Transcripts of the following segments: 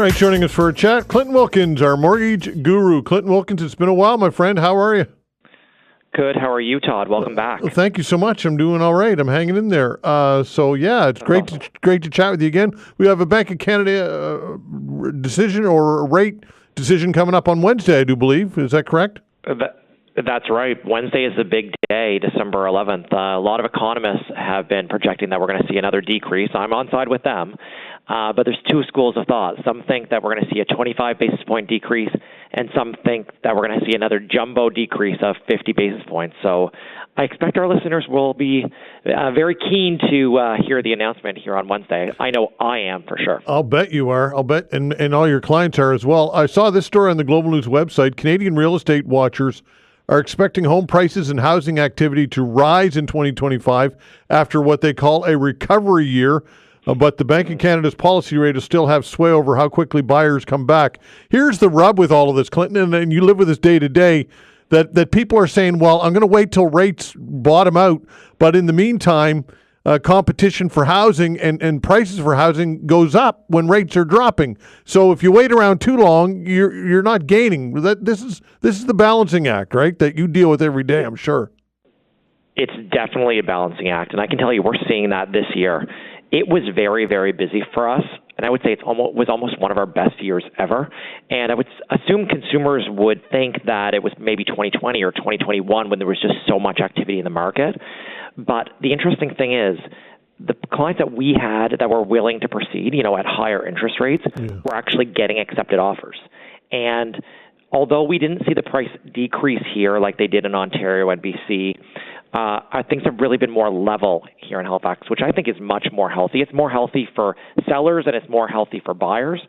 All right, joining us for a chat, Clinton Wilkins, our mortgage guru. Clinton Wilkins, it's been a while, my friend. How are you? Good. How are you, Todd? Welcome back. Thank you so much. I'm doing all right. I'm hanging in there. It's great to chat with you again. We have a Bank of Canada decision or a rate decision coming up on Wednesday, I do believe. Is that correct? That's right. Wednesday is the big day, December 11th. A lot of economists have been projecting that we're going to see another decrease. I'm on side with them. But there's two schools of thought. Some think that we're going to see a 25 basis point decrease, and some think that we're going to see another jumbo decrease of 50 basis points. So I expect our listeners will be very keen to hear the announcement here on Wednesday. I know I am for sure. I'll bet you are. I'll bet, and all your clients are as well. I saw this story on the Global News website. Canadian real estate watchers are expecting home prices and housing activity to rise in 2025 after what they call a recovery year. But the Bank of Canada's policy rate will still have sway over how quickly buyers come back. Here's the rub with all of this, Clinton, and you live with this day to day, that people are saying, well, I'm going to wait till rates bottom out, but in the meantime, competition for housing and prices for housing goes up when rates are dropping. So if you wait around too long, you're not gaining. This is the balancing act, right, that you deal with every day, I'm sure. It's definitely a balancing act, and I can tell you we're seeing that this year. It was very, very busy for us, and I would say was almost one of our best years ever. And I would assume consumers would think that it was maybe 2020 or 2021 when there was just so much activity in the market. But the interesting thing is the clients that we had that were willing to proceed, at higher interest rates, were actually getting accepted offers. And although we didn't see the price decrease here like they did in Ontario and BC, things have really been more level here in Halifax, which I think is much more healthy. It's more healthy for sellers and it's more healthy for buyers.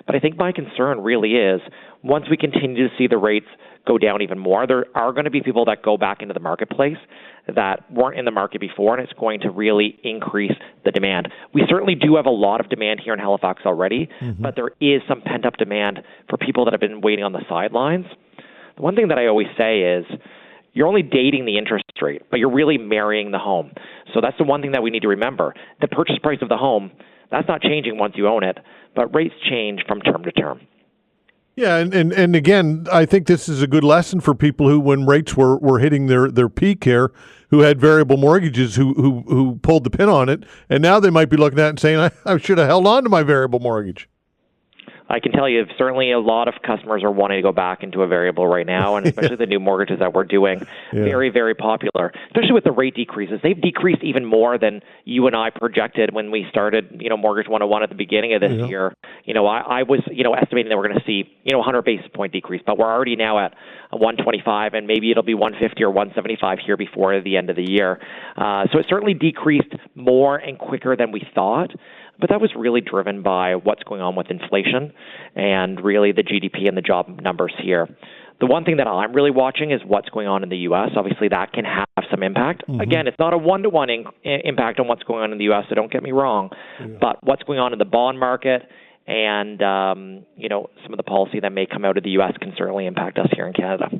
But I think my concern really is once we continue to see the rates go down even more, there are going to be people that go back into the marketplace that weren't in the market before, and it's going to really increase the demand. We certainly do have a lot of demand here in Halifax already, but there is some pent-up demand for people that have been waiting on the sidelines. The one thing that I always say is you're only dating the interest rate, but you're really marrying the home. So that's the one thing that we need to remember. The purchase price of the home, that's not changing once you own it, but rates change from term to term. Yeah, and again, I think this is a good lesson for people who, when rates were hitting their peak here, who had variable mortgages, who pulled the pin on it, and now they might be looking at it and saying, I should have held on to my variable mortgage. I can tell you, certainly a lot of customers are wanting to go back into a variable right now, and especially the new mortgages that we're doing, very, very popular, especially with the rate decreases. They've decreased even more than you and I projected when we started, Mortgage 101 at the beginning of this year. I was, estimating that we're going to see, 100 basis point decrease, but we're already now at 125, and maybe it'll be 150 or 175 here before the end of the year. So it certainly decreased more and quicker than we thought. But that was really driven by what's going on with inflation and really the GDP and the job numbers here. The one thing that I'm really watching is what's going on in the U.S. Obviously, that can have some impact. Again, it's not a one-to-one impact on what's going on in the U.S., so don't get me wrong. But what's going on in the bond market and, some of the policy that may come out of the U.S. can certainly impact us here in Canada.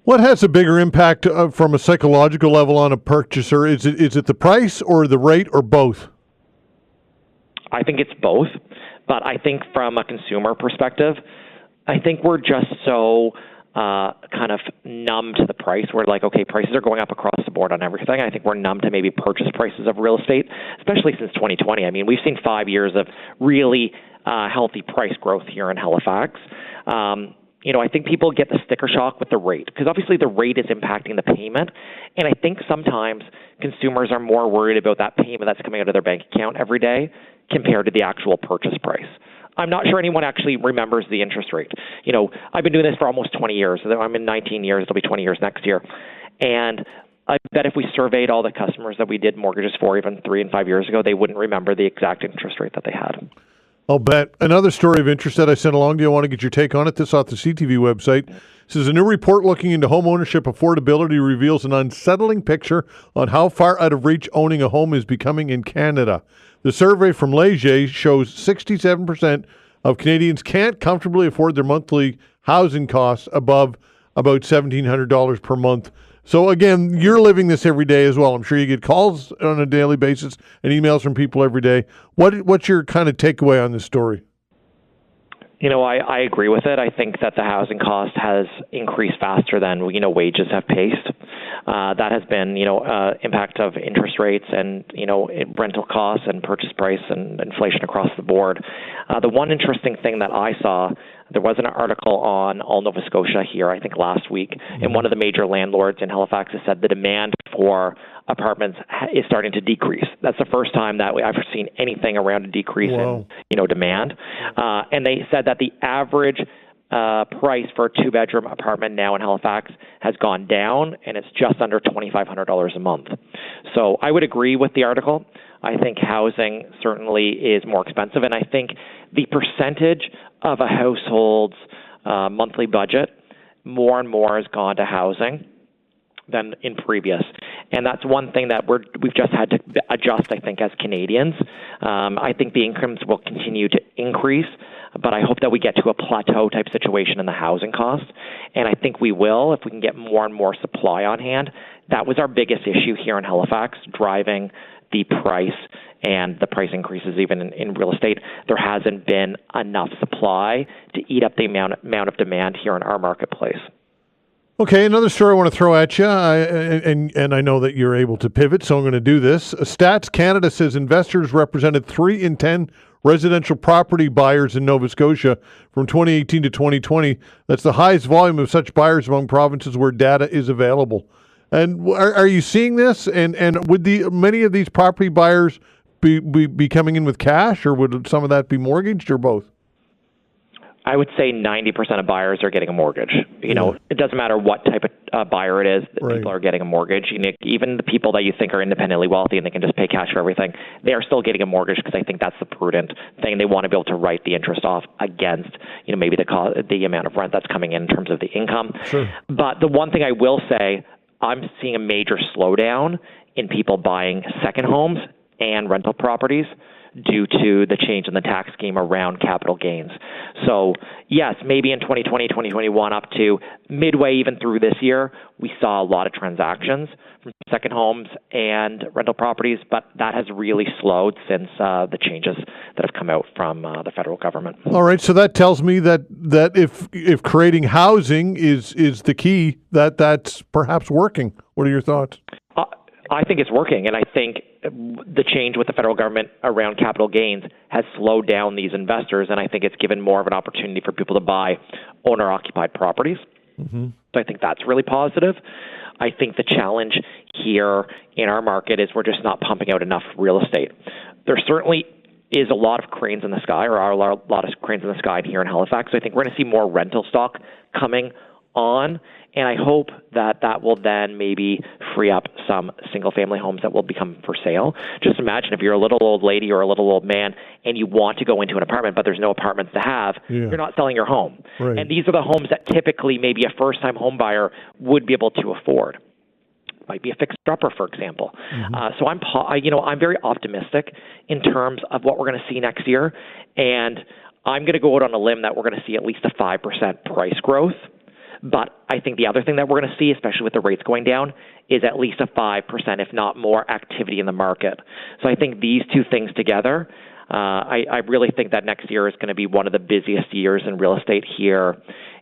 What has a bigger impact from a psychological level on a purchaser? Is it the price or the rate or both? I think it's both, but I think from a consumer perspective, I think we're just so kind of numb to the price. We're like, okay, prices are going up across the board on everything. I think we're numb to maybe purchase prices of real estate, especially since 2020. I mean, we've seen 5 years of really healthy price growth here in Halifax. I think people get the sticker shock with the rate because obviously the rate is impacting the payment. And I think sometimes consumers are more worried about that payment that's coming out of their bank account every day compared to the actual purchase price. I'm not sure anyone actually remembers the interest rate. I've been doing this for almost 20 years. I'm in 19 years. It'll be 20 years next year. And I bet if we surveyed all the customers that we did mortgages for even 3 and 5 years ago, they wouldn't remember the exact interest rate that they had. I'll bet. Another story of interest that I sent along to you, I want to get your take on it. This off the CTV website. This is a new report looking into home ownership affordability reveals an unsettling picture on how far out of reach owning a home is becoming in Canada. The survey from Leger shows 67% of Canadians can't comfortably afford their monthly housing costs above about $1,700 per month. So again, you're living this every day as well. I'm sure you get calls on a daily basis and emails from people every day. What's your kind of takeaway on this story? I agree with it. I think that the housing cost has increased faster than, wages have paced. That has been, impact of interest rates and, rental costs and purchase price and inflation across the board. The one interesting thing that I saw, there was an article on All Nova Scotia here, I think last week, and one of the major landlords in Halifax has said the demand for apartments is starting to decrease. That's the first time that I've seen anything around a decrease in, demand. And they said that the average price for a two-bedroom apartment now in Halifax has gone down, and it's just under $2,500 a month. So I would agree with the article. I think housing certainly is more expensive, and I think the percentage of a household's monthly budget more and more has gone to housing than in previous. And that's one thing that we've just had to adjust, I think, as Canadians. I think the incomes will continue to increase, but I hope that we get to a plateau type situation in the housing cost. And I think we will if we can get more and more supply on hand. That was our biggest issue here in Halifax, driving the price and the price increases even in real estate. There hasn't been enough supply to eat up the amount of demand here in our marketplace. Okay, another story I want to throw at you, and I know that you're able to pivot, so I'm going to do this. Stats Canada says investors represented 3 in 10 residential property buyers in Nova Scotia from 2018 to 2020. That's the highest volume of such buyers among provinces where data is available. And are you seeing this? And would many of these property buyers be coming in with cash, or would some of that be mortgaged, or both? I would say 90% of buyers are getting a mortgage. It doesn't matter what type of buyer it is, people are getting a mortgage. Even the people that you think are independently wealthy and they can just pay cash for everything, they are still getting a mortgage because I think that's the prudent thing. They want to be able to write the interest off against, maybe the amount of rent that's coming in terms of the income. Sure. But the one thing I will say, I'm seeing a major slowdown in people buying second homes and rental properties due to the change in the tax scheme around capital gains. So, yes, maybe in 2020, 2021, up to midway even through this year, we saw a lot of transactions from second homes and rental properties, but that has really slowed since the changes that have come out from the federal government. All right, so that tells me that if creating housing is the key, that's perhaps working. What are your thoughts? I think it's working, and I think the change with the federal government around capital gains has slowed down these investors, and I think it's given more of an opportunity for people to buy owner-occupied properties. Mm-hmm. So I think that's really positive. I think the challenge here in our market is we're just not pumping out enough real estate. There certainly is a lot of cranes in the sky, or are a lot of cranes in the sky here in Halifax. So I think we're going to see more rental stock coming on, and I hope that will then maybe free up some single-family homes that will become for sale. Just imagine if you're a little old lady or a little old man and you want to go into an apartment, but there's no apartments to have, you're not selling your home. Right. And these are the homes that typically maybe a first-time home buyer would be able to afford. Might be a fixer-upper, for example. Mm-hmm. So I'm very optimistic in terms of what we're going to see next year, and I'm going to go out on a limb that we're going to see at least a 5% price growth. But I think the other thing that we're going to see, especially with the rates going down, is at least a 5%, if not more, activity in the market. So I think these two things together, I really think that next year is going to be one of the busiest years in real estate here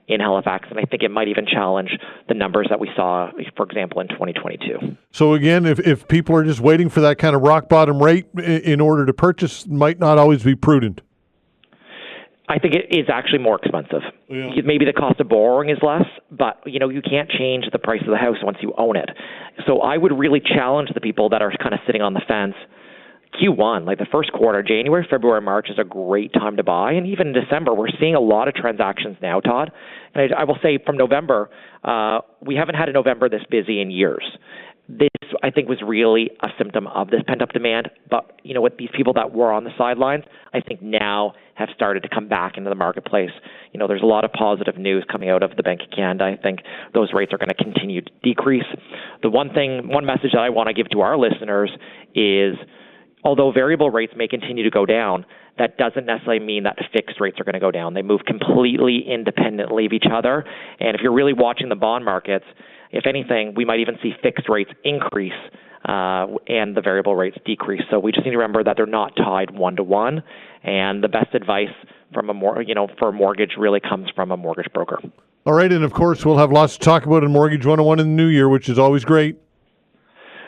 in Halifax. And I think it might even challenge the numbers that we saw, for example, in 2022. So again, if people are just waiting for that kind of rock bottom rate in order to purchase, might not always be prudent. I think it is actually more expensive. Yeah. Maybe the cost of borrowing is less, but you can't change the price of the house once you own it. So I would really challenge the people that are kind of sitting on the fence. Q1, like the first quarter, January, February, March is a great time to buy. And even in December, we're seeing a lot of transactions now, Todd. And I will say from November, we haven't had a November this busy in years. This, I think, was really a symptom of this pent-up demand. But, with these people that were on the sidelines, I think now have started to come back into the marketplace. There's a lot of positive news coming out of the Bank of Canada. I think those rates are going to continue to decrease. The one message that I want to give to our listeners is, although variable rates may continue to go down, that doesn't necessarily mean that fixed rates are going to go down. They move completely independently of each other. And if you're really watching the bond markets, if anything, we might even see fixed rates increase and the variable rates decrease. So we just need to remember that they're not tied one-to-one. And the best advice from for a mortgage really comes from a mortgage broker. All right, and of course, we'll have lots to talk about in Mortgage 101 in the new year, which is always great.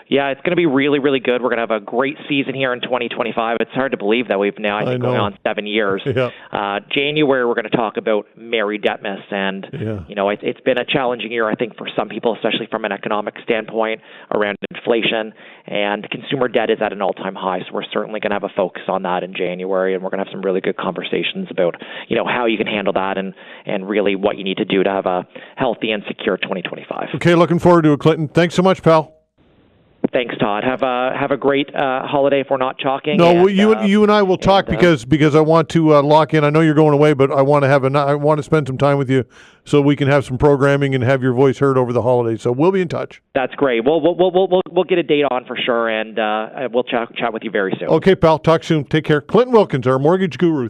Yeah, it's going to be really, really good. We're going to have a great season here in 2025. It's hard to believe that we've now, I think, going on 7 years. Yeah. January, we're going to talk about Mary Detmus. And, it's been a challenging year, I think, for some people, especially from an economic standpoint around inflation. And consumer debt is at an all-time high. So we're certainly going to have a focus on that in January. And we're going to have some really good conversations about, how you can handle that and really what you need to do to have a healthy and secure 2025. Okay, looking forward to it, Clinton. Thanks so much, pal. Thanks, Todd. Have a great holiday if we're not talking. No, you and I will talk because I want to lock in. I know you're going away, but I want to spend some time with you so we can have some programming and have your voice heard over the holidays. So we'll be in touch. That's great. We'll get a date on for sure, and we'll chat with you very soon. Okay, pal. Talk soon. Take care. Clinton Wilkins, our mortgage guru.